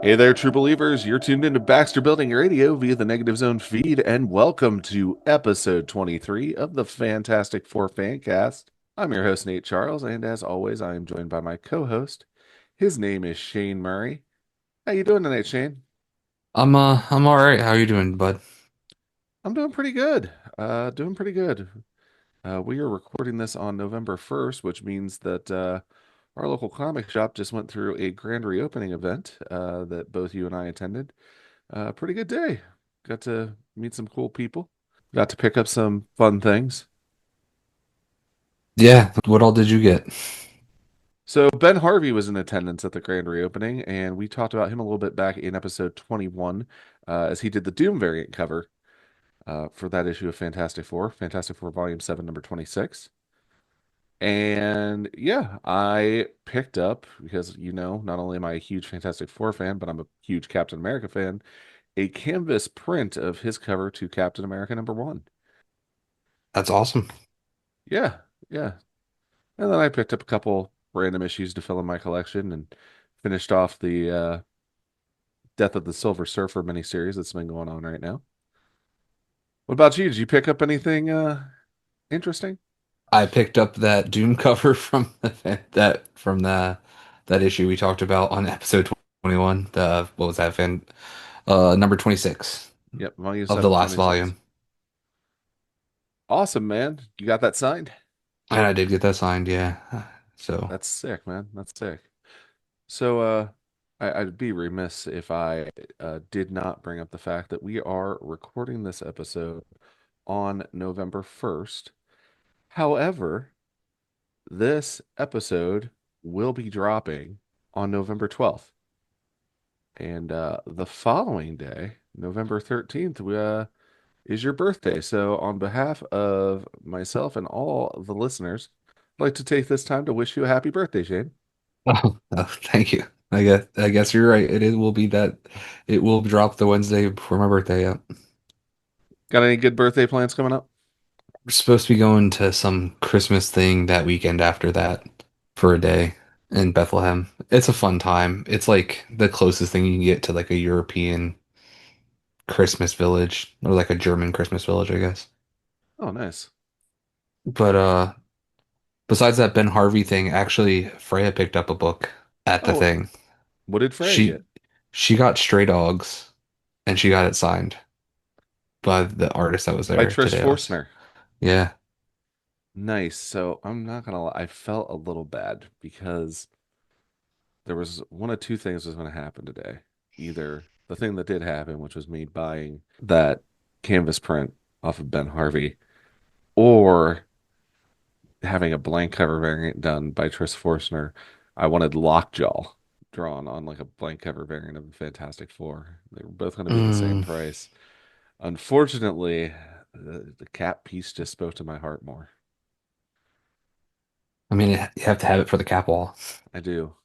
Hey there, true believers. You're tuned into Baxter Building Radio via the Negative Zone feed, and welcome to episode 23 of the Fantastic Four Fancast. I'm your host, Nate Charles, and as always, I am joined by my co-host. His name is Shane Murray. How you doing tonight, Shane? I'm all right. How are you doing, bud? I'm doing pretty good. Doing pretty good. We are recording this on November 1st, which means that our local comic shop just went through a grand reopening event that both you and I attended. Pretty good day. Got to meet some cool people. Got to pick up some fun things. Yeah, what all did you get? So Ben Harvey was in attendance at the grand reopening, and we talked about him a little bit back in episode 21, as he did the Doom variant cover for that issue of Fantastic Four Volume 7, number 26. And yeah, I picked up, because not only am I a huge Fantastic Four fan, but I'm a huge Captain America fan, a canvas print of his cover to Captain America number 1. That's awesome. Yeah, yeah. And then I picked up a couple random issues to fill in my collection and finished off the Death of the Silver Surfer miniseries that's been going on right now. What about you? Did you pick up anything interesting? I picked up that Doom cover from that issue we talked about on episode 21. The what was that fan number 26 Yep, Volume of the 7, last 26. volume. Awesome, man. You got that signed? And I did get that signed, yeah. So That's sick, man. That's sick. So, I'd be remiss if I did not bring up the fact that we are recording this episode on November 1st. However, this episode will be dropping on November 12th. And the following day, November 13th, is your birthday. So, on behalf of myself and all the listeners, I'd like to take this time to wish you a happy birthday, Shane. thank you. I guess you're right. It will be that it will drop the Wednesday before my birthday, yeah. Got any good birthday plans coming up? We're supposed to be going to some Christmas thing that weekend after that for a day in Bethlehem. It's a fun time. It's like the closest thing you can get to like a European Christmas village or like a German Christmas village, I guess. Oh, nice. But besides that Ben Harvey thing, actually Freya picked up a book at the Oh, thing. what did Freya She get? she got Stray Dogs and she got it signed by the artist that was By there Trish today also. Forstner. Yeah. Nice. So I'm not gonna lie, I felt a little bad because there was one of two things was going to happen today. Either the thing that did happen, which was me buying that canvas print off of Ben Harvey, or having a blank cover variant done by Tris Forstner. I wanted Lockjaw drawn on like a blank cover variant of the Fantastic Four. They were both going to be the same Mm, price. Unfortunately, the cap piece just spoke to my heart more. I mean, you have to have it for the cap wall. I do.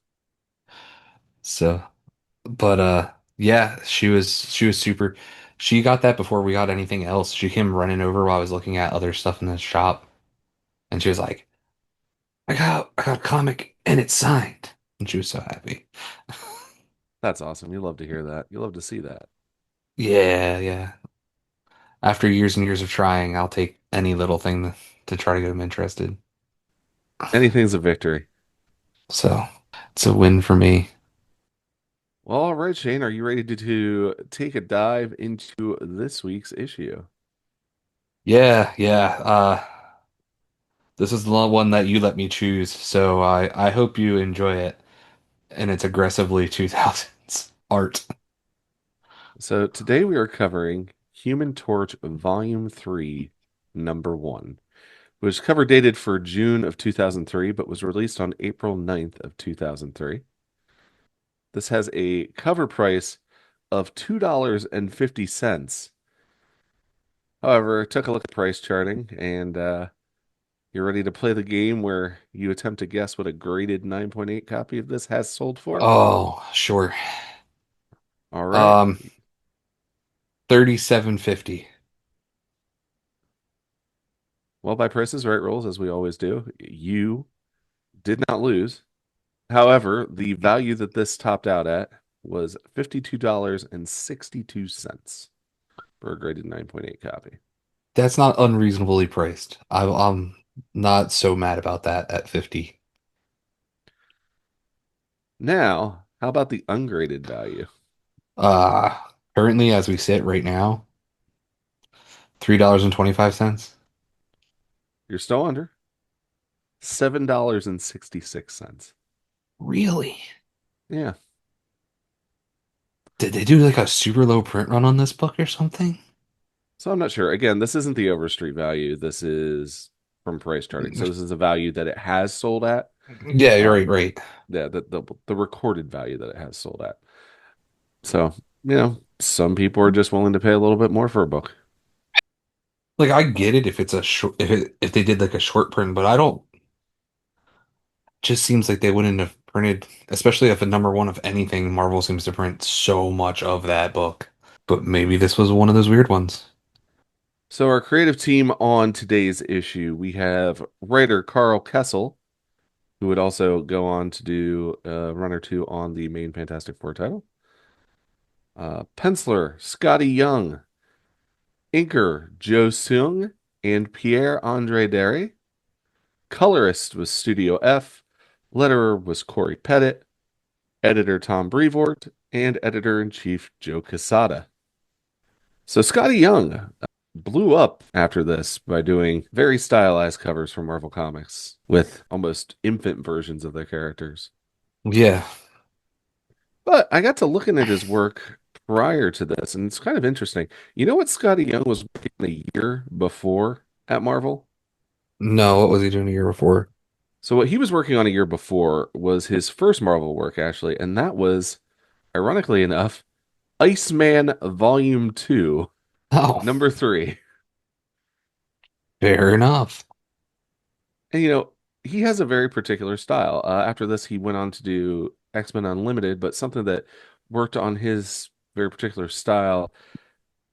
So but yeah, she was super. She got that before we got anything else. She came running over while I was looking at other stuff in the shop, and she was like, "I got a comic and it's signed." And she was so happy. That's awesome. You love to hear that. You love to see that. Yeah, yeah. After years and years of trying, I'll take any little thing to try to get them interested. Anything's a victory. So it's a win for me. Well, all right, Shane, are you ready to take a dive into this week's issue? Yeah, yeah. This is the one that you let me choose, so I hope you enjoy it. And it's aggressively 2000s art. So today we are covering Human Torch Volume 3, Number 1, which is cover dated for June of 2003, but was released on April 9th of 2003. This has a cover price of $2.50. However, I took a look at price charting, and you're ready to play the game where you attempt to guess what a graded 9.8 copy of this has sold for? Oh, sure. All right. Um, 3750. Well, by Price is Right rules, as we always do, you did not lose. However, the value that this topped out at was $52.62 for a graded 9.8 copy. That's not unreasonably priced. I'm not so mad about that at 50. Now, how about the ungraded value? Uh, Currently, as we sit right now, $3.25. You're still under $7.66. Really? Yeah. Did they do like a super low print run on this book or something? So I'm not sure. Again, this isn't the Overstreet value. This is from price charting. So this is a value that it has sold at. Yeah, you're right, Um, right. yeah, the recorded value that it has sold at. So, some people are just willing to pay a little bit more for a book. Like I get it if it's a short if they did like a short print, but I don't just seems like they wouldn't have printed, especially if a number one of anything, Marvel seems to print so much of that book. But maybe this was one of those weird ones. So our creative team on today's issue, we have writer Carl Kessel, who would also go on to do a run or two on the main Fantastic Four title. Penciler Scotty Young, inker Joe Seung, and Pierre Andre Derry. Colorist was Studio F. Letterer was Corey Pettit. Editor Tom Brevoort, and editor-in-chief Joe Quesada. So Scotty Young blew up after this by doing very stylized covers for Marvel Comics with almost infant versions of their characters. Yeah. But I got to looking at his work prior to this, and it's kind of interesting. You know what Scotty Young was working a year before at Marvel? No, what was he doing a year before? So what he was working on a year before was his first Marvel work, actually, and that was, ironically enough, Iceman Volume 2, Oh, Number 3. fair enough. And he has a very particular style. After this, he went on to do X-Men Unlimited, but something that worked on his very particular style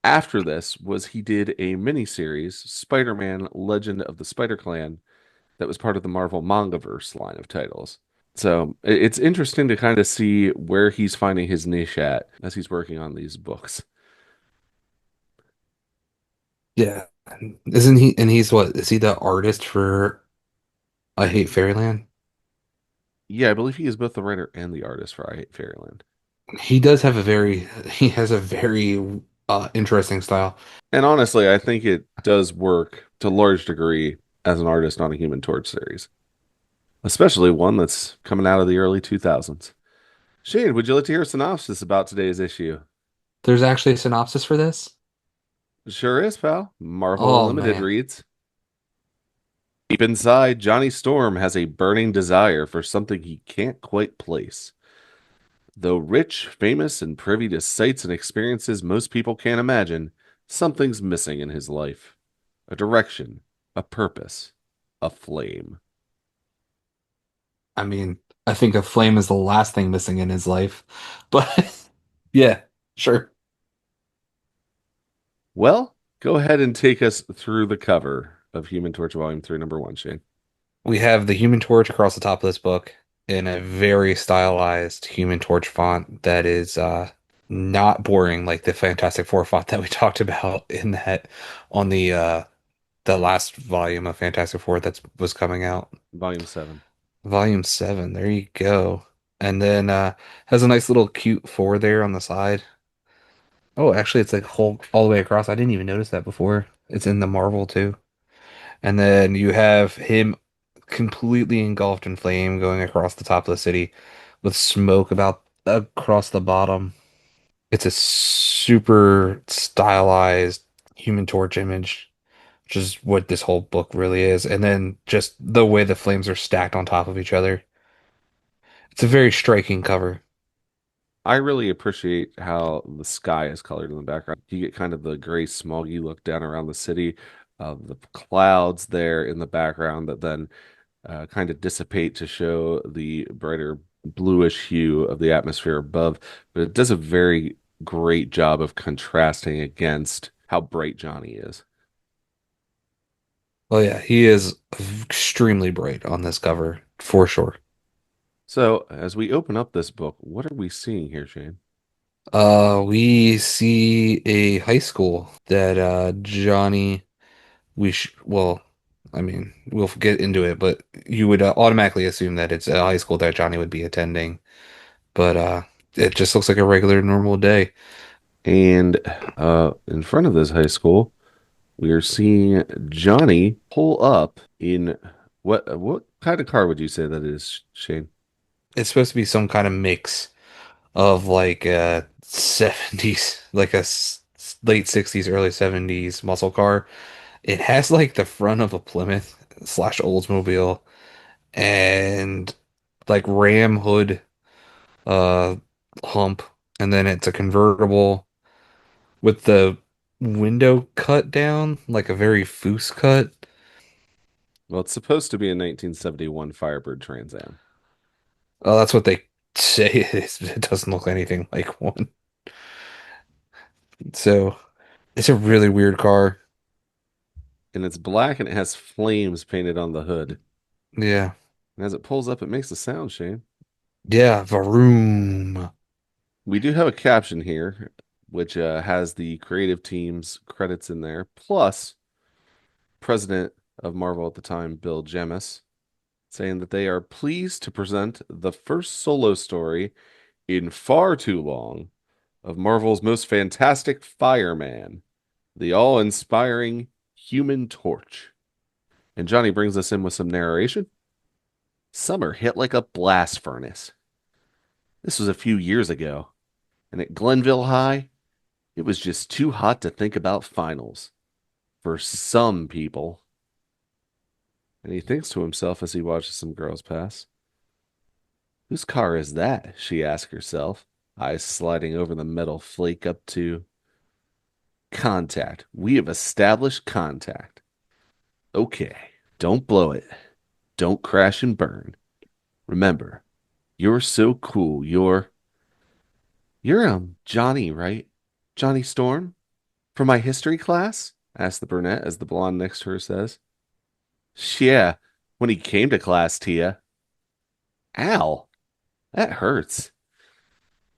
after this was he did a miniseries, Spider-Man Legend of the Spider-Clan, that was part of the Marvel Mangaverse line of titles. So it's interesting to kind of see where he's finding his niche at as he's working on these books. Yeah. Isn't he, and he's what, is he the artist for I Hate Fairyland? Yeah, I believe he is both the writer and the artist for I Hate Fairyland. He has a very interesting style. And honestly, I think it does work to a large degree as an artist on a Human Torch series, especially one that's coming out of the early 2000s. Shane, would you like to hear a synopsis about today's issue? There's actually a synopsis for this? Sure is, pal. Marvel Oh Unlimited man. reads, deep inside, Johnny Storm has a burning desire for something he can't quite place. Though rich, famous, and privy to sights and experiences most people can't imagine, something's missing in his life. A direction, a purpose, a flame. I mean, I think a flame is the last thing missing in his life. But yeah, sure. Well, go ahead and take us through the cover of Human Torch Volume 3, Number 1, Shane. We have the Human Torch across the top of this book in a very stylized Human Torch font that is not boring like the Fantastic Four font that we talked about in that on the last volume of Fantastic Four that was coming out. Volume 7. Volume 7, there you go. And then has a nice little cute four there on the side. Oh, actually it's like whole all the way across. I didn't even notice that before. It's in the Marvel too. And then you have him completely engulfed in flame going across the top of the city with smoke about across the bottom. It's a super stylized Human Torch image, which is what this whole book really is. And then just the way the flames are stacked on top of each other. It's a very striking cover. I really appreciate how the sky is colored in the background. You get kind of the gray, smoggy look down around the city, the clouds there in the background that then kind of dissipate to show the brighter bluish hue of the atmosphere above. But it does a very great job of contrasting against how bright Johnny is. Oh yeah, he is extremely bright on this cover for sure. So, as we open up this book, what are we seeing here, Shane? We see a high school that Johnny. Well, I mean, we'll get into it, but you would automatically assume that it's a high school that Johnny would be attending. But it just looks like a regular normal day. And in front of this high school, we are seeing Johnny pull up in what kind of car would you say that is, Shane? It's supposed to be some kind of mix of like 70s, like late 60s, early 70s muscle car. It has like the front of a Plymouth slash Oldsmobile and like Ram hood uh hump, and then it's a convertible with the window cut down, like a very foose cut. Well, it's supposed to be a 1971 Firebird Trans Am. Oh, that's what they say it is, but it doesn't look anything like one. So it's a really weird car. And it's black and it has flames painted on the hood. Yeah. And as it pulls up, it makes a sound, Shane. Yeah, Varoom. We do have a caption here, which has the creative team's credits in there, plus president of Marvel at the time, Bill Jemas, saying that they are pleased to present the first solo story in far too long of Marvel's most fantastic Fireman, the all-inspiring Human Torch. And Johnny brings us in with some narration. Summer hit like a blast furnace. This was a few years ago, and at Glenville High, it was just too hot to think about finals for some people. And he thinks to himself as he watches some girls pass. Whose car is that? She asks herself, eyes sliding over the metal flake up to contact. We have established contact. Okay, don't blow it. Don't crash and burn. Remember, you're so cool. You're Johnny, right? Johnny Storm from my history class? Asked the brunette as the blonde next to her says. Yeah, when he came to class, Tia. Ow, that hurts.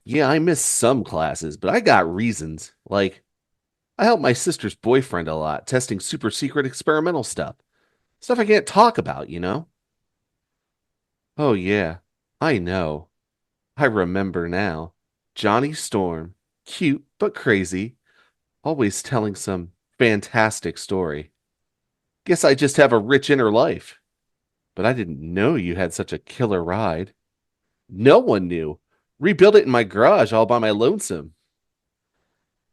Yeah, I missed some classes, but I got reasons. Like, I helped my sister's boyfriend a lot, testing super secret experimental stuff. Stuff I can't talk about, you know? Oh, yeah, I know. I remember now. Johnny Storm, cute but crazy, always telling some fantastic story. Guess I just have a rich inner life. But I didn't know you had such a killer ride. No one knew. Rebuilt it in my garage all by my lonesome.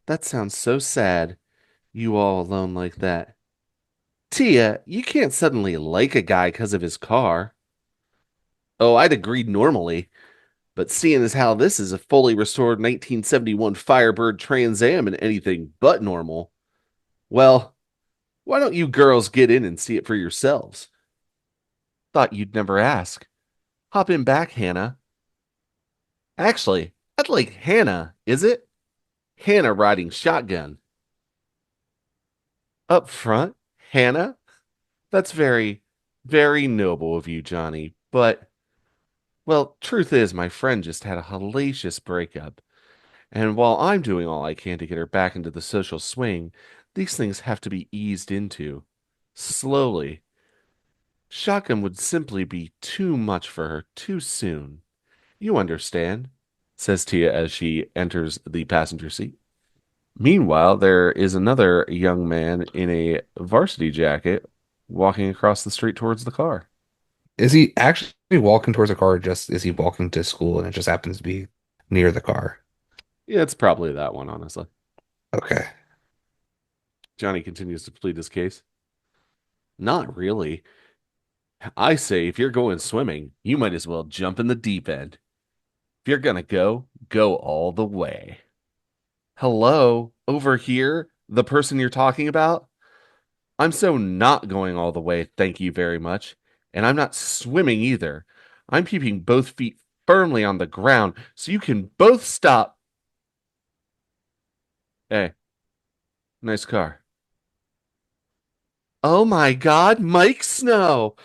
That sounds so sad, you all alone like that. Tia, you can't suddenly like a guy because of his car. Oh, I'd agreed normally, but seeing as how this is a fully restored 1971 Firebird Trans Am and anything but normal, well, why don't you girls get in and see it for yourselves? Thought you'd never ask. Hop in back, Hannah. Actually, I'd like Hannah, is it? Hannah riding shotgun. Up front? Hannah? That's very, very noble of you, Johnny. But, well, truth is, my friend just had a hellacious breakup. And while I'm doing all I can to get her back into the social swing, these things have to be eased into. Slowly. Shotgun would simply be too much for her too soon. You understand, says Tia as she enters the passenger seat. Meanwhile, there is another young man in a varsity jacket walking across the street towards the car. Is he actually walking towards a car, or just is he walking to school and it just happens to be near the car? Yeah, it's probably that one, honestly. Okay. Johnny continues to plead his case. Not really. I say if you're going swimming, you might as well jump in the deep end. If you're gonna go, go all the way. Hello, over here, the person you're talking about? I'm so not going all the way, thank you very much. And I'm not swimming either. I'm keeping both feet firmly on the ground so you can both stop. Hey, nice car. Oh my God, Mike Snow.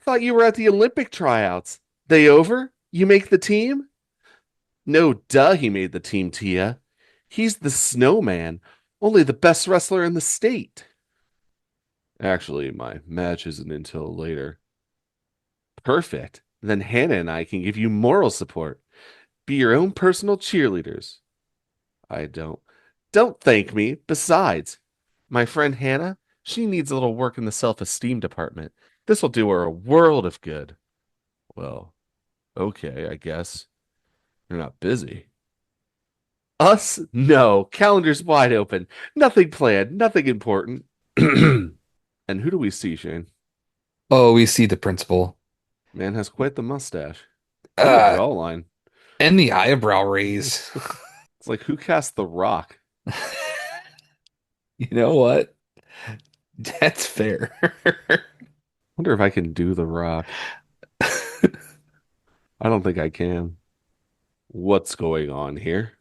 Thought you were at the Olympic tryouts. They over? You make the team? No, duh, he made the team, Tia. He's the snowman, only the best wrestler in the state. Actually, my match isn't until later. Perfect. Then Hannah and I can give you moral support. Be your own personal cheerleaders. I don't. Don't thank me. Besides, my friend Hannah, she needs a little work in the self-esteem department. This'll do her a world of good. Well, okay, I guess. You're not busy. Us? No. Calendar's wide open. Nothing planned. Nothing important. And who do we see, Shane? Oh, we see the principal. Man has quite the mustache and the Uh, jawline. and the eyebrow raise. It's like who cast The Rock? You know what? That's fair. Wonder if I can do The Rock. I don't think I can. What's going on here?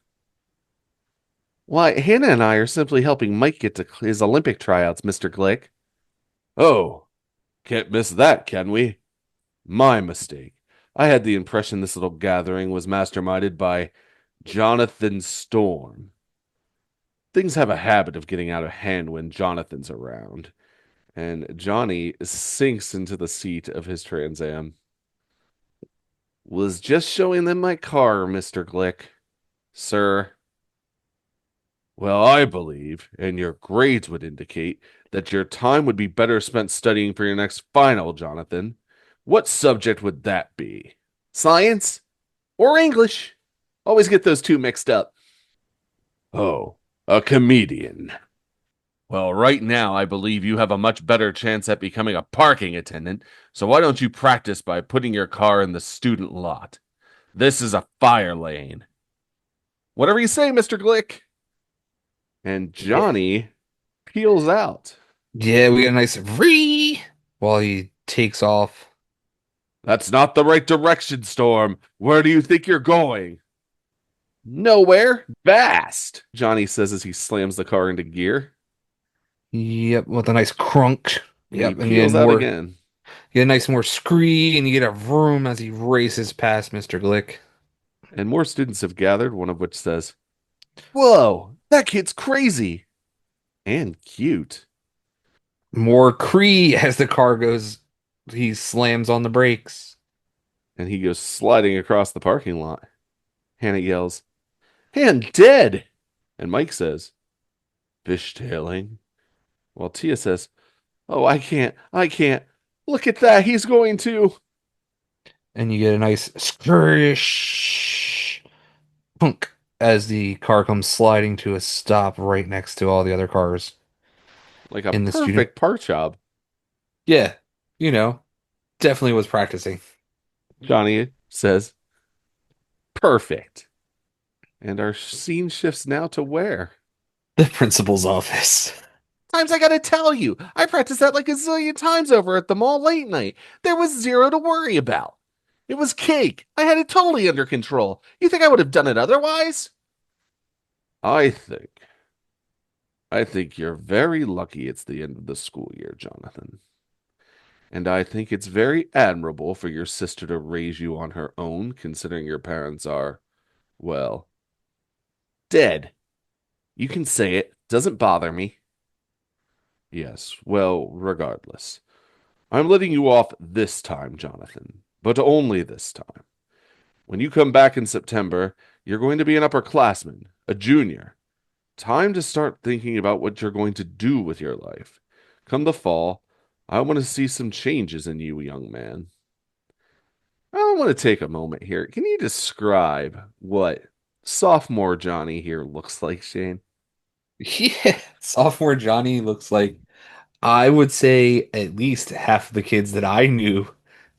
Why, Hannah and I are simply helping Mike get to his Olympic tryouts, Mr. Glick. Oh, can't miss that, can we? My mistake. I had the impression this little gathering was masterminded by Jonathan Storm. Things have a habit of getting out of hand when Jonathan's around, and Johnny sinks into the seat of his Trans Am. Was just showing them my car, Mr. Glick. Sir. Well, I believe, and your grades would indicate, that your time would be better spent studying for your next final, Jonathan. What subject would that be? Science or English? Always get those two mixed up. Oh, a comedian. Well, right now, I believe you have a much better chance at becoming a parking attendant, so why don't you practice by putting your car in the student lot? This is a fire lane. Whatever you say, Mr. Glick. And Yeah. Johnny peels out. Yeah, we get a nice vree while he takes off. That's not the right direction, Storm. Where do you think you're going? Nowhere. Fast, Johnny says as he slams the car into gear. Yep, with a nice crunk. And he Yep, and you get peels out more, again. you get a nice more scree, and you get a vroom as he races past Mr. Glick. And more students have gathered, one of which says, Whoa, that kid's crazy. And cute. More cree as the car goes, he slams on the brakes. And he goes sliding across the parking lot. Hannah yells, Hey, I'm dead. And Mike says, Fishtailing. While Tia says, Oh, I can't. Look at that, he's going to. And you get a nice skirtish punk as the car comes sliding to a stop right next to all the other cars Like a in the student. perfect part job. Yeah, you know, definitely was practicing. Johnny says, Perfect. And our scene shifts now to where? The principal's office. Times I gotta tell you, I practiced that like a zillion times over at the mall late night. There was zero to worry about. It was cake. I had it totally under control. You think I would have done it otherwise? I think. I think you're very lucky it's the end of the school year, Jonathan. And I think it's very admirable for your sister to raise you on her own, considering your parents are, well, dead. You can say it. Doesn't bother me. Yes, well, regardless. I'm letting you off this time, Jonathan, but only this time. When you come back in September, you're going to be an upperclassman, a junior. Time to start thinking about what you're going to do with your life. Come the fall, I want to see some changes in you, young man. I want to take a moment here. Can you describe what sophomore Johnny here looks like, Shane? Yeah, sophomore Johnny looks like I would say at least half of the kids that I knew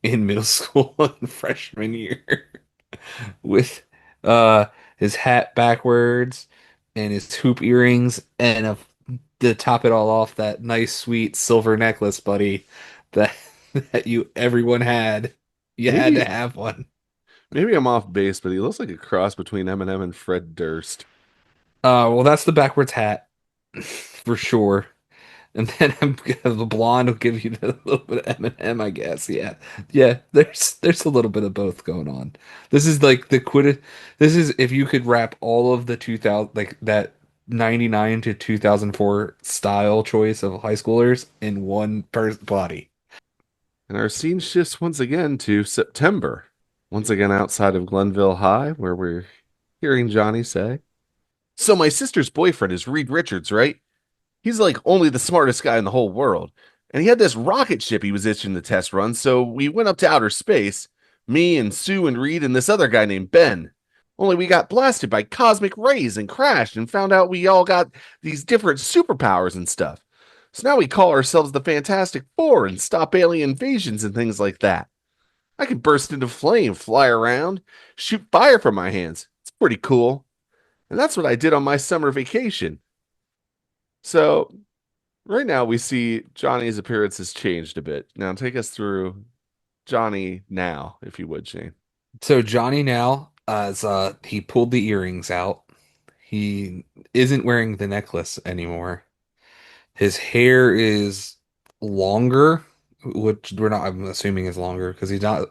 in middle school and freshman year with uh his hat backwards and his hoop earrings and to top it all off that nice sweet silver necklace, buddy, that that you everyone had. You had to Maybe have one. maybe I'm off base, but he looks like a cross between Eminem and Fred Durst. Well, that's the backwards hat for sure. And then the blonde will give you the little bit of Eminem, I guess. Yeah, yeah. There's a little bit of both going on. This is like the quit. This is if you could wrap all of the 2000 like that 99 to 2004 style choice of high schoolers in one body. And our scene shifts once again to September. Once again outside of Glenville High, where we're hearing Johnny say, "So my sister's boyfriend is Reed Richards, right? He's like only the smartest guy in the whole world. And he had this rocket ship he was itching to test run, so we went up to outer space, me and Sue and Reed and this other guy named Ben. Only we got blasted by cosmic rays and crashed and found out we all got these different superpowers and stuff. So now we call ourselves the Fantastic Four and stop alien invasions and things like that. I can burst into flame, fly around, shoot fire from my hands. It's pretty cool. And that's what I did on my summer vacation. So right now, we see Johnny's appearance has changed a bit. Now, take us through Johnny now, if you would, Shane. So Johnny now, as he pulled the earrings out, he isn't wearing the necklace anymore. His hair is longer, which we're not, I'm assuming is longer because he's not,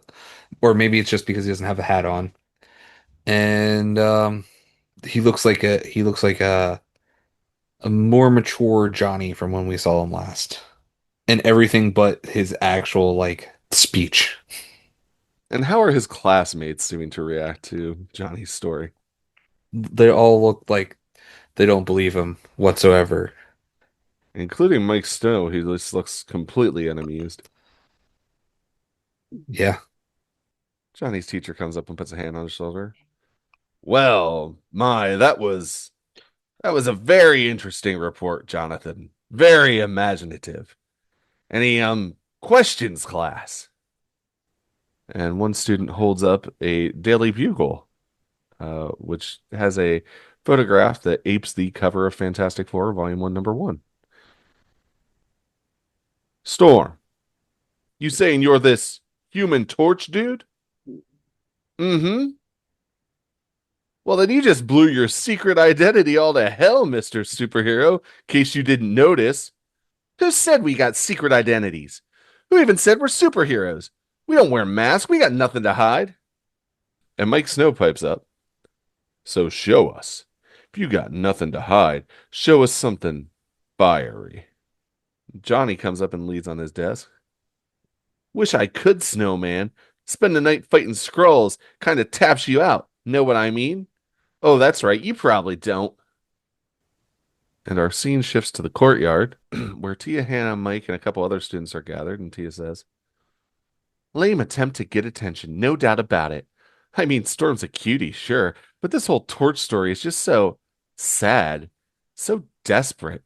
or maybe it's just because he doesn't have a hat on. And he looks like a more mature Johnny from when we saw him last. And everything but his actual like speech. And how are his classmates seeming to react to Johnny's story, They all look like they don't believe him whatsoever. including Mike Snow? He just looks completely unamused. Yeah. Johnny's teacher comes up and puts a hand on his shoulder. Well, my, that was a very interesting report, Jonathan. Very imaginative. Any questions, class? And one student holds up a Daily Bugle, which has a photograph that apes the cover of Fantastic Four, Volume 1, Number 1. Storm, you saying you're this human torch dude? Mm-hmm. Well, then you just blew your secret identity all to hell, Mr. Superhero, in case you didn't notice. Who said we got secret identities? Who even said we're superheroes? We don't wear masks. We got nothing to hide. And Mike Snow pipes up. So show us. If you got nothing to hide, show us something fiery. Johnny comes up and leads on his desk. Wish I could, Snowman. Spend the night fighting Skrulls kind of taps you out. Know what I mean? Oh, that's right. You probably don't. And our scene shifts to the courtyard, where Tia, Hannah, Mike, and a couple other students are gathered. And Tia says, "Lame attempt to get attention, no doubt about it. I mean, Storm's a cutie, sure, but this whole torch story is just so sad, so desperate.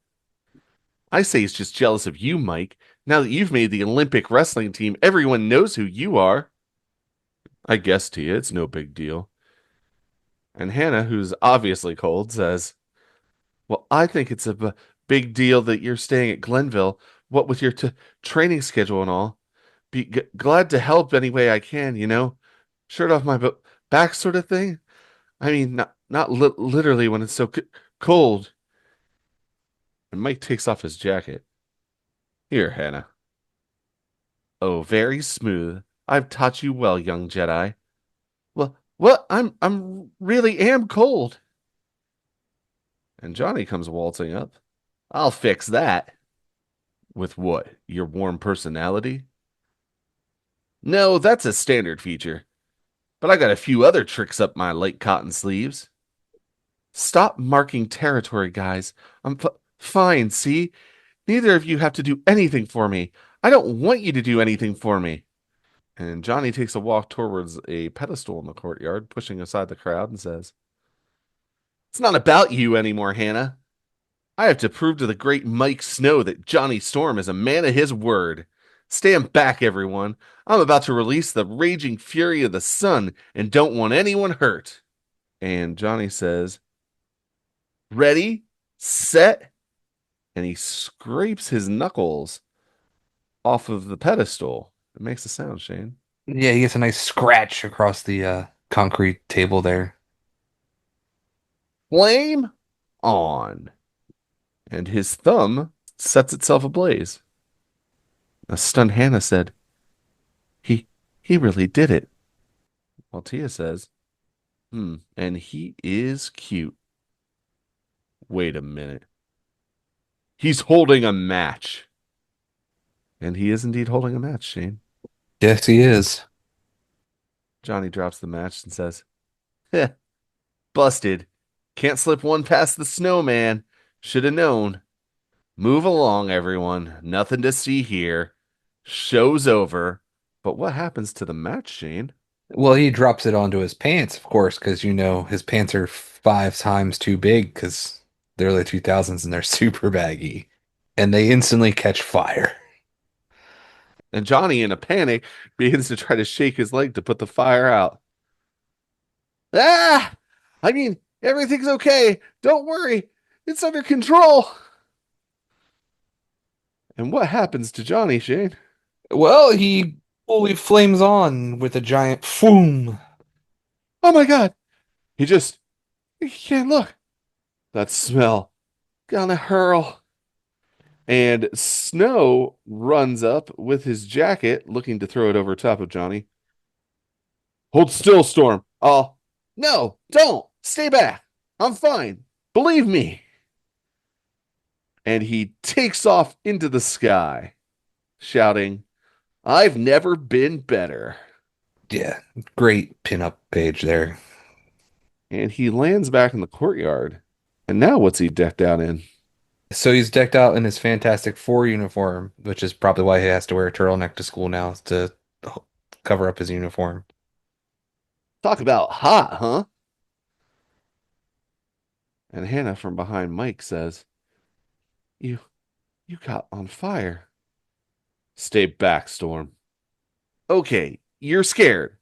I say he's just jealous of you, Mike. Now that you've made the Olympic wrestling team, everyone knows who you are." "I guess, Tia, it's no big deal." And Hannah, who's obviously cold, says, "Well, I think it's a big deal that you're staying at Glenville, what with your training schedule and all. Be glad to help any way I can, shirt off my back sort of thing. I mean, not literally when it's so cold." And Mike takes off his jacket. "Here, Hannah." "Oh, very smooth. I've taught you well, young Jedi." "Well, what? I'm really am cold." And Johnny comes waltzing up. "I'll fix that." "With what? Your warm personality?" "No, that's a standard feature. But I got a few other tricks up my light cotton sleeves." "Stop marking territory, guys. I'm fine, see? Neither of you have to do anything for me. I don't want you to do anything for me." And Johnny takes a walk towards a pedestal in the courtyard, pushing aside the crowd, and says, "It's not about you anymore, Hannah. I have to prove to the great Mike Snow that Johnny Storm is a man of his word. Stand back, everyone. I'm about to release the raging fury of the sun and don't want anyone hurt." And Johnny says, "Ready, set," and he scrapes his knuckles off of the pedestal. It makes a sound, Shane. Yeah, he gets a nice scratch across the concrete table there. Flame on. And his thumb sets itself ablaze. A stunned Hannah said, He he really did it. While Tia says, and he is cute. Wait a minute. He's holding a match. And he is indeed holding a match, Shane. Yes, he is. Johnny drops the match and says, Heh, busted. Can't slip one past the snowman. Should have known. Move along, everyone. Nothing to see here. Show's over. But what happens to the match, Shane? Well, he drops it onto his pants, of course, because his pants are 5 times too big because they're early 2000s and they're super baggy. And they instantly catch fire. And Johnny, in a panic, begins to try to shake his leg to put the fire out. Ah! I mean, everything's okay. Don't worry. It's under control. And what happens to Johnny, Shane? Well, he fully flames on with a giant foom. Oh my God. He can't look. That smell. Gonna hurl. And Snow runs up with his jacket, looking to throw it over top of Johnny. Hold still, Storm. No, don't. Stay back. I'm fine. Believe me. And he takes off into the sky, shouting, I've never been better. Yeah, great pinup page there. And he lands back in the courtyard. And now what's he decked out in? So he's decked out in his Fantastic Four uniform, which is probably why he has to wear a turtleneck to school now to cover up his uniform. Talk about hot, huh? And Hannah from behind Mike says, You you got on fire. Stay back, Storm. Okay, you're scared.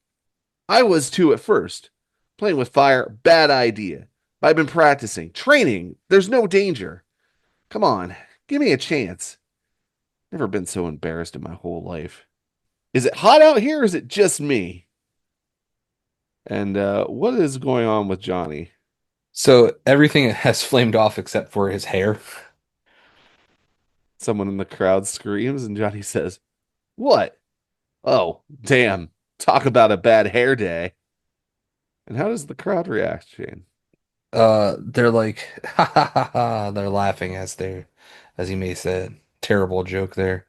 I was too at first. Playing with fire, bad idea. I've been practicing, training. There's no danger. Come on, give me a chance. Never been so embarrassed in my whole life. Is it hot out here or is it just me? And what is going on with Johnny? So everything has flamed off except for his hair. Someone in the crowd screams, and Johnny says, What? Oh, damn. Talk about a bad hair day. And how does the crowd react, Shane? They're like, ha ha ha ha. They're laughing as he may said. Terrible joke there.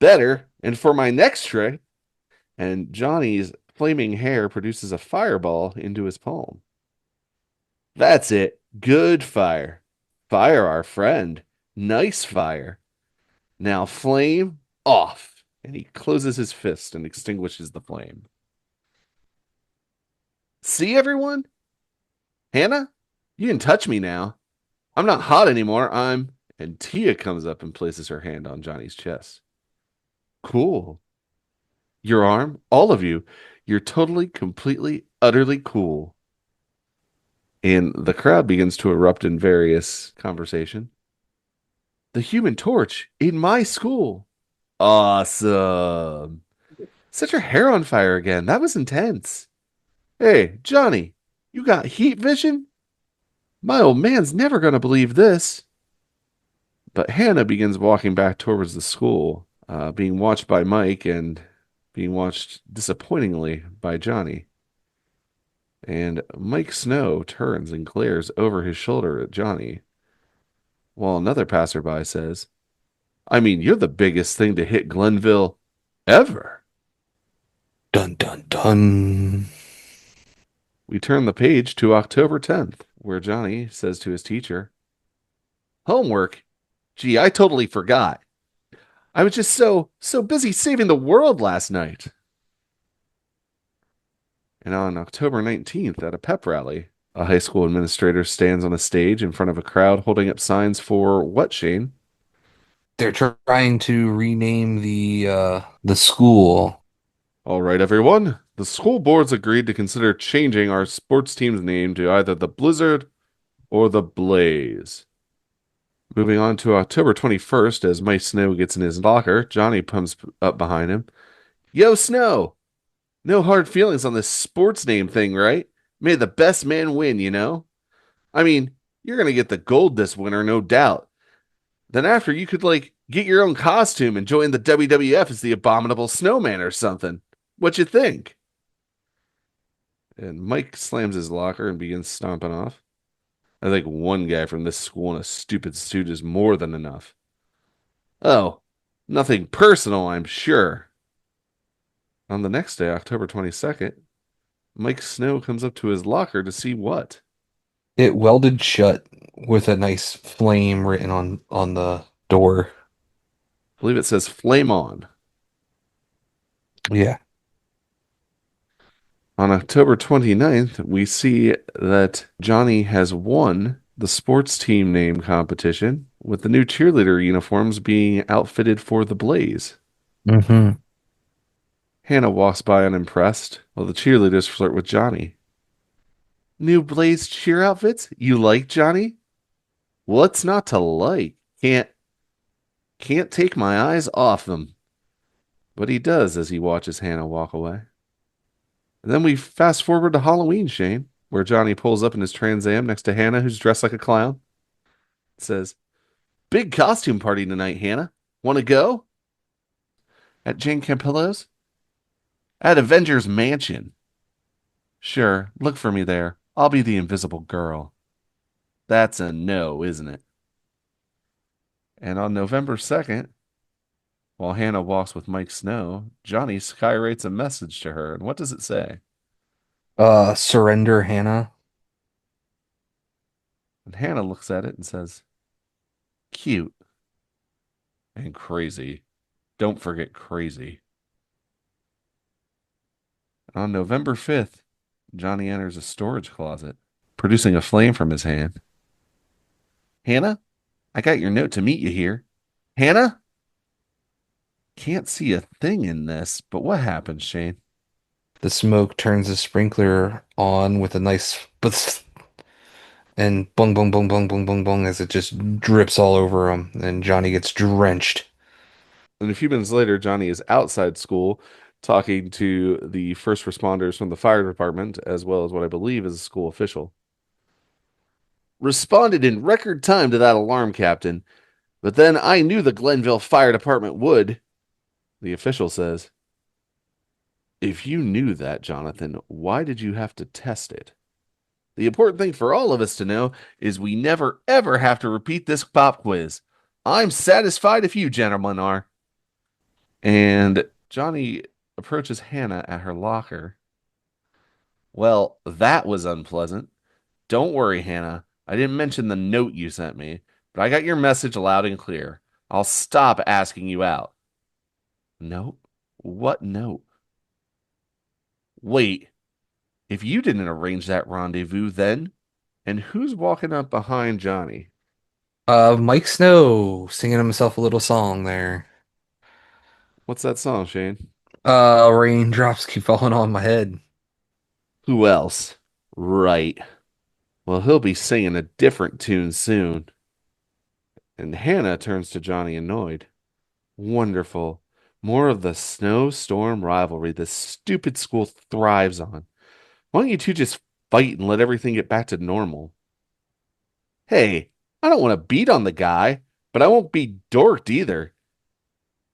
Better. And for my next trick, and Johnny's flaming hair produces a fireball into his palm. That's it. Good fire. Fire, our friend. Nice fire. Now flame off. And he closes his fist and extinguishes the flame. See, everyone? Hannah, you can touch me now. I'm not hot anymore. And Tia comes up and places her hand on Johnny's chest. Cool. Your arm, all of you. You're totally, completely, utterly cool. And the crowd begins to erupt in various conversation. The Human Torch in my school. Awesome. Set your hair on fire again. That was intense. Hey, Johnny, you got heat vision? My old man's never going to believe this. But Hannah begins walking back towards the school, being watched by Mike and being watched disappointingly by Johnny. And Mike Snow turns and glares over his shoulder at Johnny, while another passerby says, I mean, you're the biggest thing to hit Glenville ever. Dun dun dun. We turn the page to October 10th, where Johnny says to his teacher, Homework? Gee, I totally forgot. I was just so busy saving the world last night. And on October 19th, at a pep rally, a high school administrator stands on a stage in front of a crowd holding up signs for what, Shane? They're trying to rename the school. All right, everyone. The school board's agreed to consider changing our sports team's name to either the Blizzard or the Blaze. Moving on to October 21st, as Mike Snow gets in his locker, Johnny pumps up behind him. Yo, Snow! No hard feelings on this sports name thing, right? May the best man win, you know? I mean, you're going to get the gold this winter, no doubt. Then after you could like get your own costume and join the WWF as the Abominable Snowman or something. What you think? And Mike slams his locker and begins stomping off. I think one guy from this school in a stupid suit is more than enough. Oh, nothing personal, I'm sure. On the next day, October 22nd, Mike Snow comes up to his locker to see what? It welded shut with a nice flame written on the door. I believe it says Flame On. Yeah. On October 29th, we see that Johnny has won the sports team name competition, with the new cheerleader uniforms being outfitted for the Blaze. Hmm. Hannah walks by unimpressed, while the cheerleaders flirt with Johnny. New Blaze cheer outfits? You like, Johnny? What's not to like? Can't take my eyes off them. But he does as he watches Hannah walk away. And then we fast forward to Halloween, Shane, where Johnny pulls up in his Trans Am next to Hannah, who's dressed like a clown. It says, "Big costume party tonight, Hannah. Want to go?" At Jane Campillo's? At Avengers Mansion. Sure, look for me there. I'll be the invisible girl. That's a no, isn't it? And on November 2nd, while Hannah walks with Mike Snow, Johnny skywrites a message to her. And what does it say? Surrender, Hannah. And Hannah looks at it and says, cute and crazy. Don't forget crazy. And on November 5th, Johnny enters a storage closet, producing a flame from his hand. Hannah, I got your note to meet you here. Hannah? Can't see a thing in this, but what happens, Shane? The smoke turns the sprinkler on with a nice and bung bung bung bung bung bung bung as it just drips all over him, and Johnny gets drenched. And a few minutes later, Johnny is outside school talking to the first responders from the fire department, as well as what I believe is a school official. Responded in record time to that alarm, Captain, but then I knew the Glenville Fire Department would, the official says. If you knew that, Jonathan, why did you have to test it? The important thing for all of us to know is we never ever have to repeat this pop quiz. I'm satisfied if you gentlemen are. And Johnny approaches Hannah at her locker. Well, that was unpleasant. Don't worry, Hannah. I didn't mention the note you sent me, but I got your message loud and clear. I'll stop asking you out. Note? What note? Wait, if you didn't arrange that rendezvous, then? And who's walking up behind Johnny? Mike Snow singing himself a little song there. What's that song, Shane? Raindrops keep falling on my head. Who else? Right. Well, he'll be singing a different tune soon. And Hannah turns to Johnny annoyed. Wonderful. More of the snowstorm rivalry this stupid school thrives on. Why don't you two just fight and let everything get back to normal? Hey, I don't want to beat on the guy, but I won't be dorked either.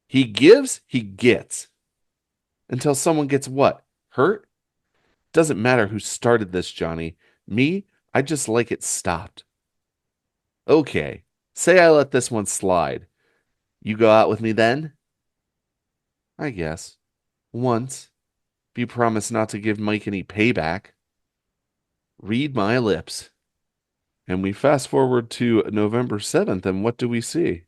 He gives, he gets. Until someone gets what? Hurt? Doesn't matter who started this, Johnny. Me, I just like it stopped. Okay, say I let this one slide. You go out with me then? I guess. Once. If you promise not to give Mike any payback. Read my lips. And we fast forward to November 7th, and what do we see?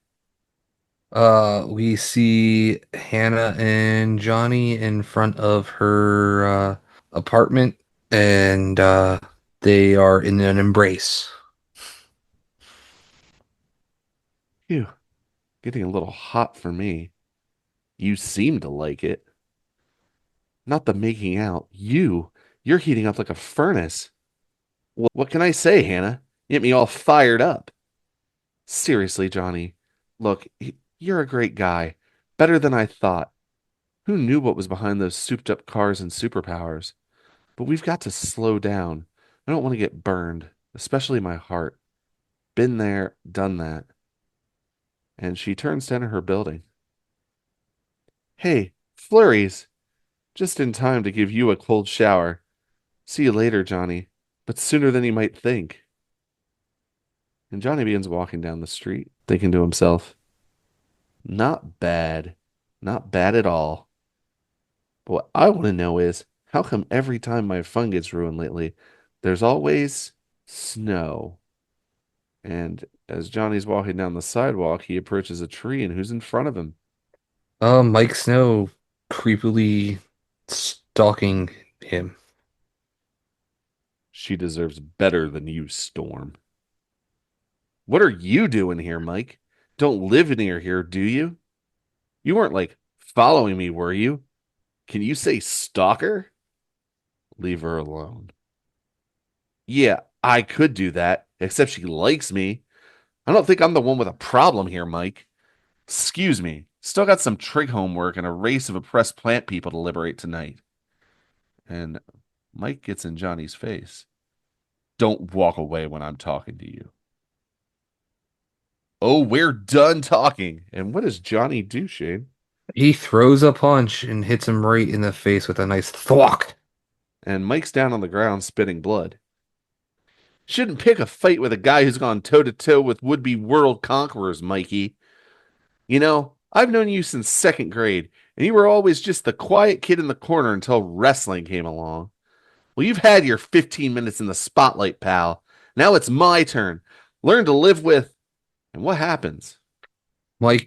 We see Hannah and Johnny in front of her apartment, and they are in an embrace. Phew, getting a little hot for me. You seem to like it. Not the making out. You're heating up like a furnace. What can I say, Hannah? Get me all fired up. Seriously, Johnny. Look, you're a great guy. Better than I thought. Who knew what was behind those souped up cars and superpowers? But we've got to slow down. I don't want to get burned, especially my heart. Been there, done that. and she turns to enter her building. Hey, Flurries! Just in time to give you a cold shower. See you later, Johnny, but sooner than you might think. And Johnny begins walking down the street, thinking to himself, not bad. Not bad at all. But what I want to know is, how come every time my fun gets ruined lately, there's always snow? And as Johnny's walking down the sidewalk, he approaches a tree, and who's in front of him? Mike Snow creepily stalking him. She deserves better than you, Storm. What are you doing here, Mike? Don't live near here, do you? You weren't like following me, were you? Can you say stalker? Leave her alone. Yeah, I could do that, except she likes me. I don't think I'm the one with a problem here, Mike. Excuse me. Still got some trig homework and a race of oppressed plant people to liberate tonight. And Mike gets in Johnny's face. Don't walk away when I'm talking to you. Oh, we're done talking. And what does Johnny do, Shane? He throws a punch and hits him right in the face with a nice thwack. And Mike's down on the ground spitting blood. Shouldn't pick a fight with a guy who's gone toe to toe with would be world conquerors, Mikey. You know, I've known you since second grade, and you were always just the quiet kid in the corner until wrestling came along. Well, you've had your 15 minutes in the spotlight, pal. Now it's my turn. Learn to live with. And what happens? Mike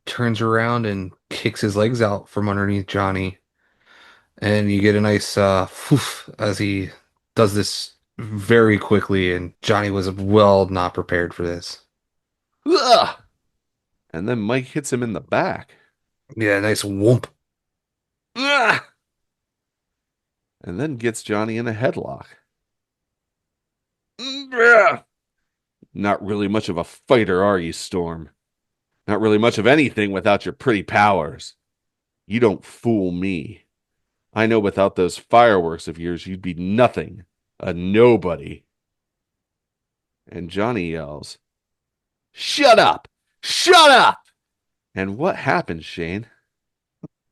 turns around and kicks his legs out from underneath Johnny. And you get a nice poof as he does this very quickly, and Johnny was well not prepared for this. Ugh! And then Mike hits him in the back. Yeah, nice whoomp. Ugh! And then gets Johnny in a headlock. Ugh! Not really much of a fighter, are you, Storm? Not really much of anything without your pretty powers. You don't fool me. I know without those fireworks of yours, you'd be nothing, a nobody. And Johnny yells, shut up! Shut up! And what happens, Shane?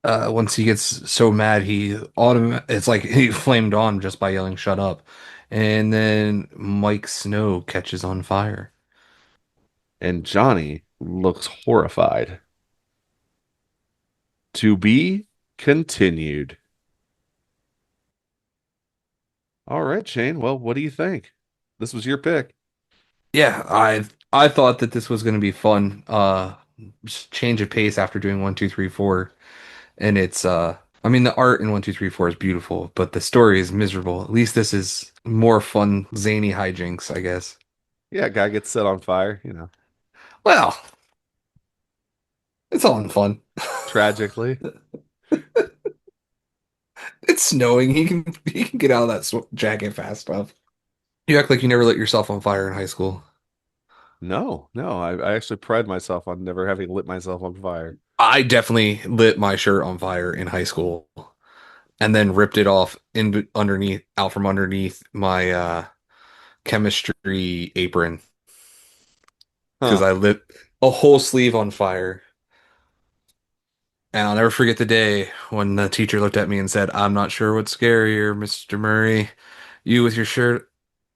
Once he gets so mad, it's like he flamed on just by yelling "shut up," and then Mike Snow catches on fire. And Johnny looks horrified. To be continued. All right, Shane. Well, what do you think? This was your pick. Yeah, I thought that this was going to be fun. Just change of pace after doing one, two, three, four, and it's I mean the art in one, two, three, four is beautiful, but the story is miserable. At least this is more fun, zany hijinks, I guess. Yeah, guy gets set on fire, Well, it's all in fun. tragically. It's snowing. He can get out of that jacket fast enough. You act like you never lit yourself on fire in high school. No, no, I actually pride myself on never having lit myself on fire. I definitely lit my shirt on fire in high school and then ripped it off out from underneath my chemistry apron because Huh. I lit a whole sleeve on fire. And I'll never forget the day when the teacher looked at me and said, "I'm not sure what's scarier, Mr. Murray, you with your shirt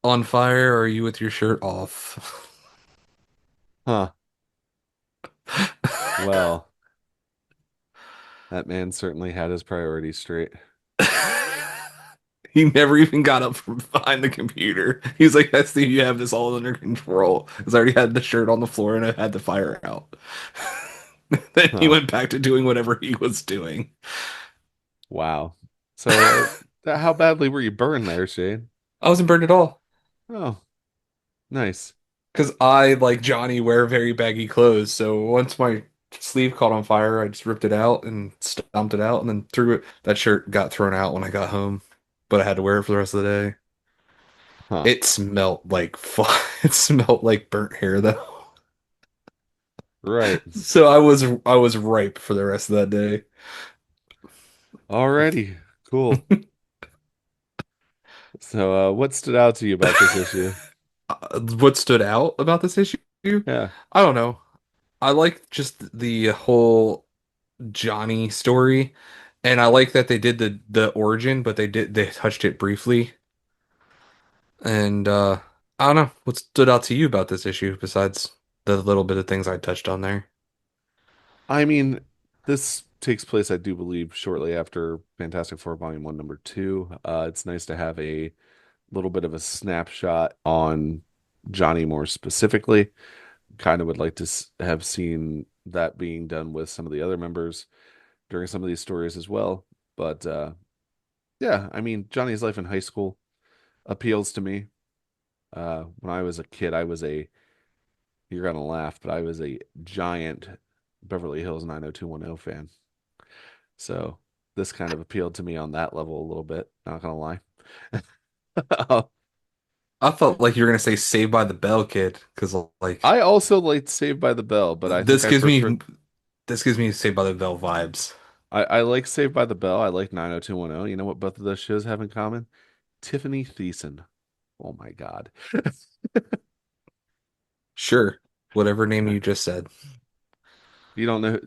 on fire or you with your shirt off." Huh. Well, that man certainly had his priorities straight. He never even got up from behind the computer. He was like, "I see you have this all under control." Because I already had the shirt on the floor and I had the fire out. Then he Huh. went back to doing whatever he was doing. Wow. So, how badly were you burned there, Shane? I wasn't burned at all. Oh, nice. Because I, like Johnny, wear very baggy clothes. So once my sleeve caught on fire, I just ripped it out and stomped it out and then threw it. That shirt got thrown out when I got home, but I had to wear it for the rest of the day. Huh. It smelled like it smelled like burnt hair though. Right. So I was ripe for the rest of that day. Alrighty. Cool. So, what stood out to you about this issue? What stood out about this issue? Yeah. I don't know. I like just the whole Johnny story, and I like that they did the origin, but they touched it briefly. And I don't know what stood out to you about this issue besides the little bit of things I touched on there. I mean, this takes place, I do believe, shortly after Fantastic Four Volume 1, Number 2. It's nice to have a little bit of a snapshot on Johnny more specifically. Kind of would like to have seen that being done with some of the other members during some of these stories as well. But yeah, I mean, Johnny's life in high school appeals to me. When I was a kid, you're gonna laugh, but I was a giant Beverly Hills 90210 fan. So this kind of appealed to me on that level a little bit, not gonna lie. I felt like you were gonna say Saved by the Bell Kid because like I also liked Saved by the Bell, but I think this I gives prefer me this gives me Saved by the Bell vibes. I like Saved by the Bell. I like 90210. You know what both of those shows have in common? Tiffany Thiessen. Oh my God. Sure, whatever name you just said. You don't know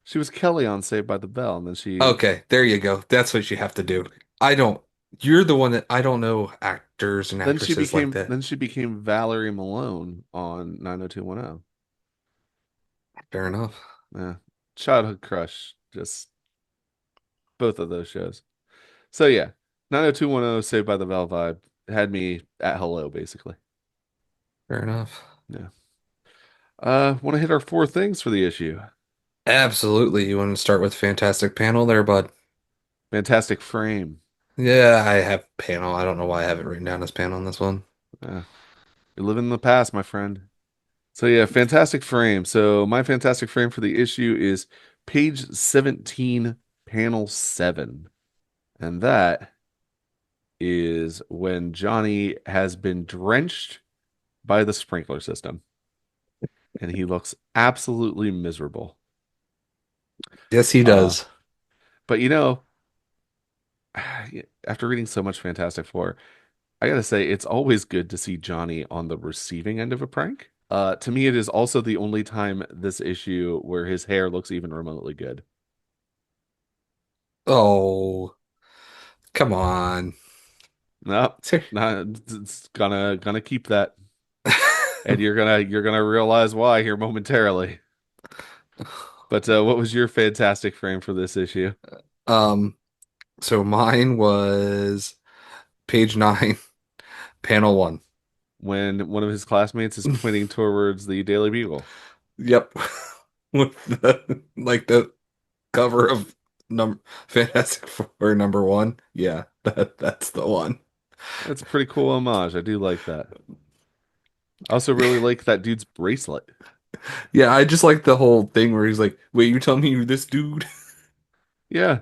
she was Kelly on Saved by the Bell, and then Okay, there you go. That's what you have to do. I don't. You're the one that I don't know actors and actresses like that. then she became Valerie Malone on 90210. Fair enough. Yeah. Childhood crush. Just both of those shows. So yeah, 90210 Saved by the Bell vibe had me at hello basically. Fair enough. Yeah. Want to hit our four things for the issue. Absolutely. You want to start with Fantastic Panel there, bud? Fantastic frame. Yeah, I have panel. I don't know why I have it written down as panel on this one. Yeah. You're living in the past, my friend. So yeah, fantastic frame. So my fantastic frame for the issue is page 17, panel 7. And that is when Johnny has been drenched by the sprinkler system and he looks absolutely miserable. Yes, he Uh, does. but after reading so much Fantastic Four, I gotta say it's always good to see Johnny on the receiving end of a prank. To me, it is also the only time this issue where his hair looks even remotely good. Oh, come on. No, Ser- not it's gonna keep that, and you're gonna realize why here momentarily. But what was your fantastic frame for this issue? Um, so mine was page 9, panel 1. When one of his classmates is pointing towards the Daily Bugle. Yep. With the cover of num Fantastic Four number 1. Yeah, that's the one. That's a pretty cool homage. I do like that. I also really like that dude's bracelet. Yeah, I just like the whole thing where he's like, "Wait, you telling me you're this dude?" Yeah,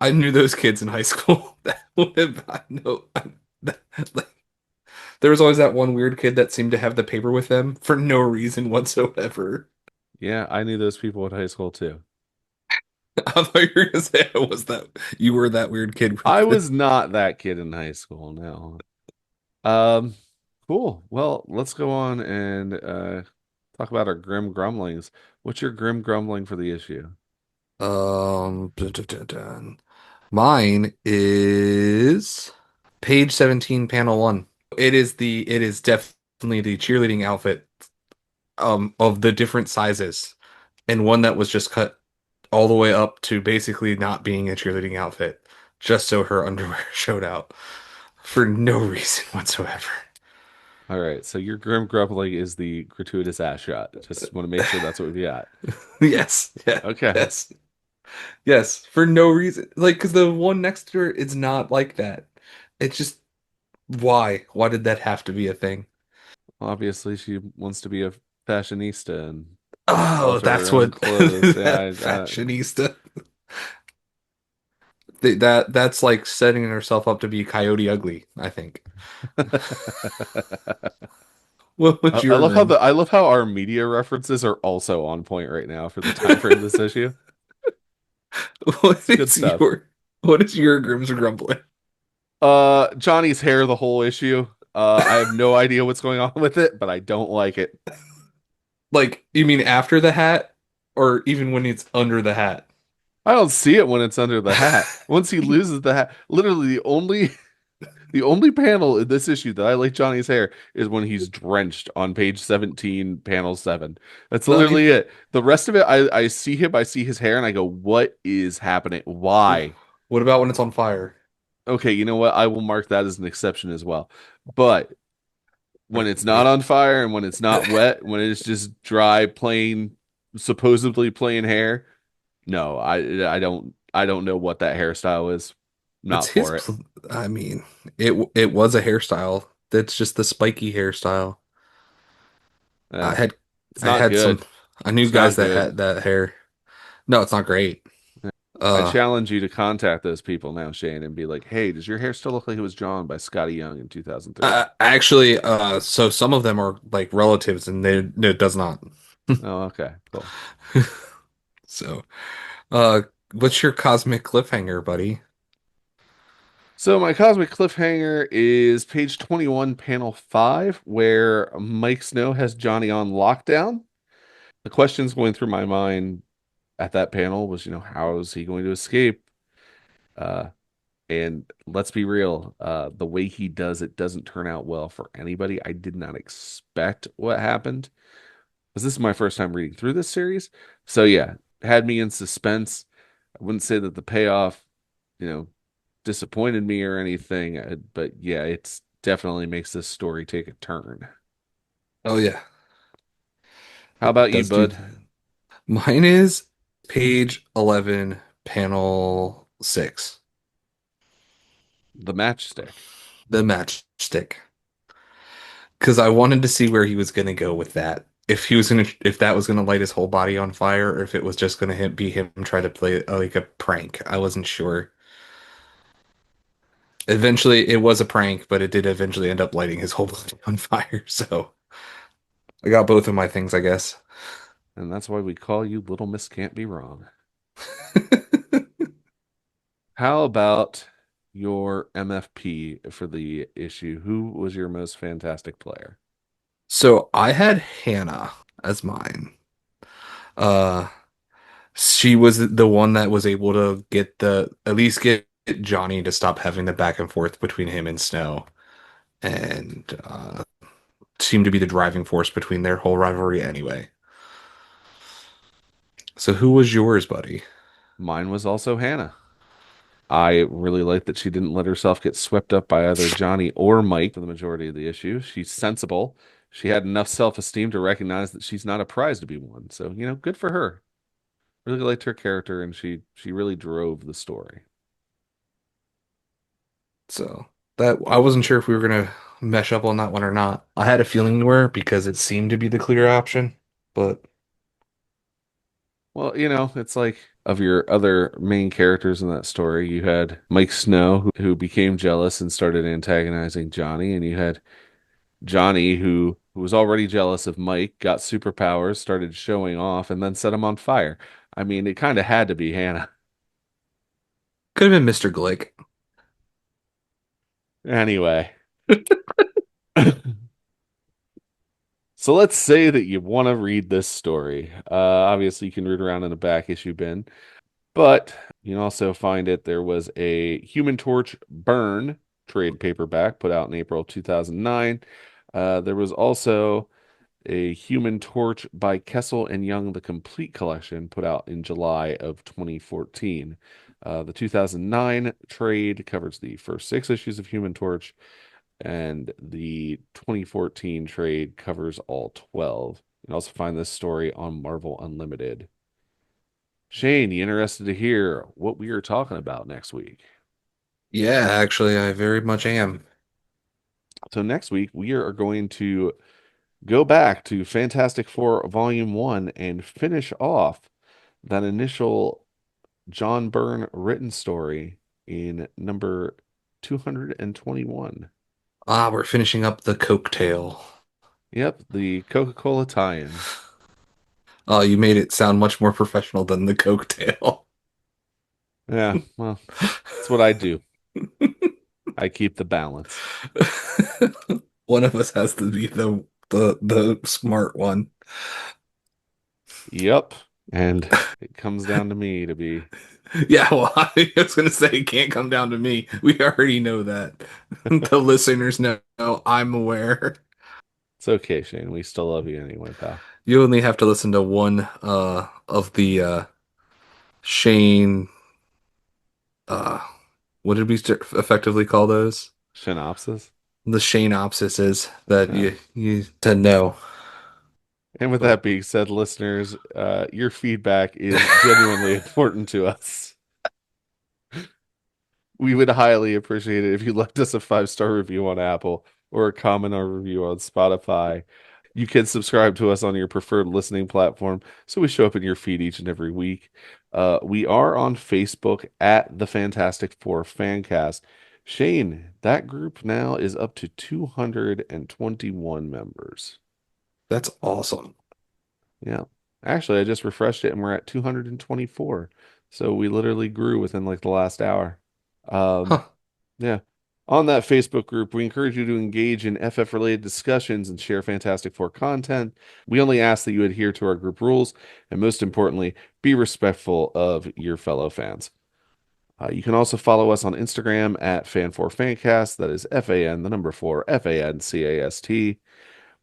I knew those kids in high school. That would have I know. Like, there was always that one weird kid that seemed to have the paper with them for no reason whatsoever. yeah, I knew those people in high school too. I thought you were gonna say I was that you were that weird kid with I the was not that kid in high school, no. Um, cool. Well, let's go on and talk about our grim grumblings. What's your grim grumbling for the issue? dun, dun, dun, dun. Mine is page 17, panel 1. It is definitely the cheerleading outfit of the different sizes and one that was just cut all the way up to basically not being a cheerleading outfit just so her underwear showed out for no reason whatsoever. All right, so your grim grumbling is the gratuitous ass shot. Just want to make sure that's what we got. Yes, yeah, Okay. yes, yes, for no reason. Like, because the one next to her is not like that. It's just why? Why did that have to be a thing? Obviously, she wants to be a fashionista and Oh, alter her that's own what clothes. that fashionista. That's like setting herself up to be Coyote Ugly, I think. What was I your love how grim? I love how our media references are also on point right now for the time frame of this issue. What It's good is stuff. what is your Grimm's grumbling? Johnny's hair the whole issue. I have no idea what's going on with it, but I don't like it. Like, you mean after the hat, or even when it's under the hat? I don't see it when it's under the hat. Once he loses the hat, literally the only panel in this issue that I like Johnny's hair is when he's drenched on page 17, panel 7. That's No, literally it. The rest of it, I see him, I see his hair, and I go, what is happening? Why? what about when it's on fire? Okay, you know what? I will mark that as an exception as well. But when it's not Wait. on fire and when it's not wet, when it's just dry, plain, supposedly plain hair, no, I don't know what that hairstyle is. It's Not his. for it. I mean, it was a hairstyle. That's just the spiky hairstyle. I Uh, had it's I not had some. good. I knew It's guys not that good. had that hair. No, it's not great. I Uh, challenge you to contact those people now, Shane, and be like, "Hey, does your hair still look like it was drawn by Scotty Young in 2003?" actually, so some of them are like relatives, and they no, it does not. Oh, okay, cool. So, uh, what's your cosmic cliffhanger, buddy? So my cosmic cliffhanger is page 21, panel 5, where Mike Snow has Johnny on lockdown. The questions going through my mind at that panel was, how is he going to escape? Uh, and let's be real, the way he does it doesn't turn out well for anybody. I did not expect what happened, because this is my first time reading through this series. So yeah, had me in suspense. I wouldn't say that the payoff, you know, disappointed me or anything, but yeah, it's definitely makes this story take a turn. Oh yeah, How it about you, does do bud? that. Mine is page 11, panel 6, The matchstick. the matchstick. Because I wanted to see where he was going to go with that. If that was gonna light his whole body on fire, or if it was just gonna be him trying to play like a prank. I wasn't sure. Eventually, it was a prank, but it did eventually end up lighting his whole body on fire. So I got both of my things, I guess. And that's why we call you Little Miss Can't Be Wrong. How about your MFP for the issue? Who was your most fantastic player? So I had Hannah as mine. Uh, she was the one that was able to get at least get Johnny to stop having the back and forth between him and Snow, and seemed to be the driving force between their whole rivalry anyway. So who was yours, buddy? Mine was also Hannah. I really like that she didn't let herself get swept up by either Johnny or Mike for the majority of the issue. She's sensible. She had enough self-esteem to recognize that she's not a prize to be won. So, good for her. Really liked her character, and she really drove the story. So that I wasn't sure if we were gonna mesh up on that one or not. I had a feeling we were because it seemed to be the clear option, but Well, it's like of your other main characters in that story, you had Mike Snow, who became jealous and started antagonizing Johnny, and you had Johnny, who was already jealous of Mike, got superpowers, started showing off, and then set him on fire. I mean, it kind of had to be Hannah. could have been Mr. Glick. Anyway, so let's say that you want to read this story. Obviously, you can read around in the back issue bin, but you can also find it. There was a Human Torch Burn trade paperback put out in April 2009. There was also a Human Torch by Kessel and Young, the complete collection, put out in July of 2014. The 2009 trade covers the first 6 issues of Human Torch, and the 2014 trade covers all 12. You can also find this story on Marvel Unlimited. Shane, you interested to hear what we are talking about next week? Yeah, actually, I very much am. So next week we are going to go back to Fantastic Four Volume 1 and finish off that initial John Byrne written story in number 221. Ah, we're finishing up the Coke Tale. Yep, the Coca-Cola tie-in. Oh, you made it sound much more professional than the Coke Tale. Yeah, well, that's what I do. I keep the balance. One of us has to be the smart one. Yep. And it comes down to me to be. Yeah, well, I was gonna say it can't come down to me. We already know that. The listeners know. I'm aware. It's okay, Shane. We still love you anyway, pal. You only have to listen to one of the Shane uh what did we effectively call those? Synopsis. The Shane-opsises that Yeah. you to know. And with But that being said, listeners, your feedback is genuinely important to us. We would highly appreciate it if you left us a 5-star review on Apple or a comment or review on Spotify. You can subscribe to us on your preferred listening platform so we show up in your feed each and every week. We are on Facebook at the Fantastic Four Fancast. Shane, that group now is up to 221 members. that's awesome. Yeah. Actually, I just refreshed it and we're at 224. So we literally grew within like the last hour. Um, Huh. yeah. On that Facebook group, we encourage you to engage in FF related discussions and share Fantastic Four content. We only ask that you adhere to our group rules and, most importantly, be respectful of your fellow fans. You can also follow us on Instagram at Fan4Fancast. That is FAN, the number four, FANCAST.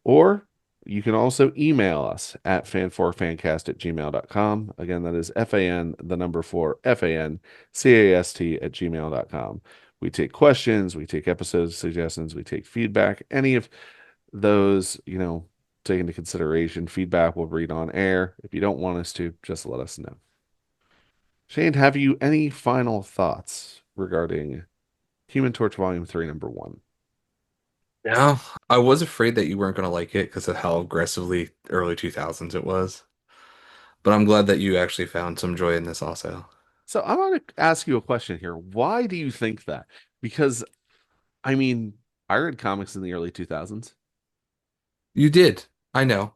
Or you can also email us at fan4fancast@gmail.com. Again, that is FAN, the number four, FANCAST@gmail.com. We take questions, we take episode suggestions, we take feedback. Any of those, take into consideration. Feedback we'll read on air. If you don't want us to, just let us know. Shane, have you any final thoughts regarding Human Torch Volume 3, number one? Yeah, I was afraid that you weren't gonna like it because of how aggressively early 2000s it was. But I'm glad that you actually found some joy in this also. So I want to ask you a question here. Why do you think that? Because I mean, I read comics in the early 2000s. You did. I know.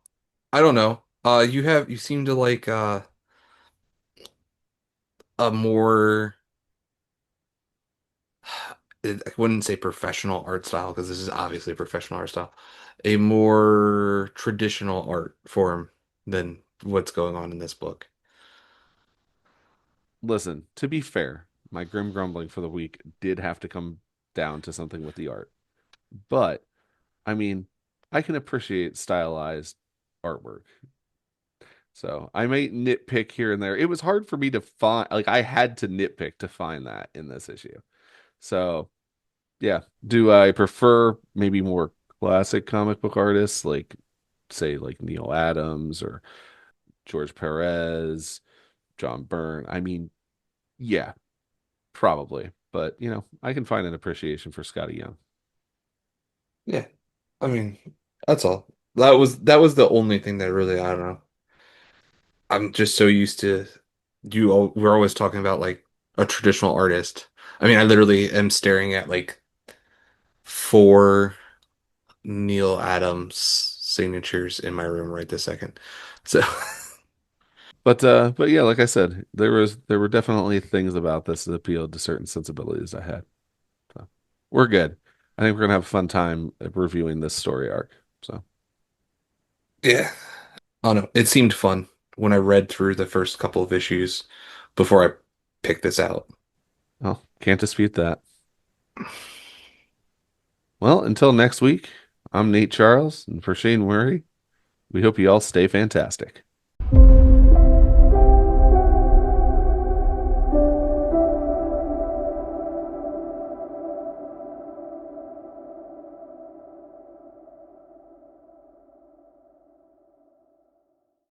I don't know. You seem to like a more I wouldn't say professional art style because this is obviously a professional art style. A more traditional art form than what's going on in this book. Listen, to be fair, my grim grumbling for the week did have to come down to something with the art. But I mean, I can appreciate stylized artwork. So I may nitpick here and there. It was hard for me to find, like, I had to nitpick to find that in this issue. So yeah, do I prefer maybe more classic comic book artists like, say, like Neil Adams or George Perez, John Byrne? I mean, yeah, probably. But, I can find an appreciation for Scotty Young. Yeah. I mean, that's all. That was the only thing that really, I don't know. I'm just so used to we're always talking about like a traditional artist. I mean, I literally am staring at like four Neil Adams signatures in my room right this second. So But yeah, like I said, there were definitely things about this that appealed to certain sensibilities I had. So we're good. I think we're gonna have a fun time reviewing this story arc. So, yeah. I don't know. It seemed fun when I read through the first couple of issues before I picked this out. well, can't dispute that. Well, until next week, I'm Nate Charles, and for Shane Murray, we hope you all stay fantastic.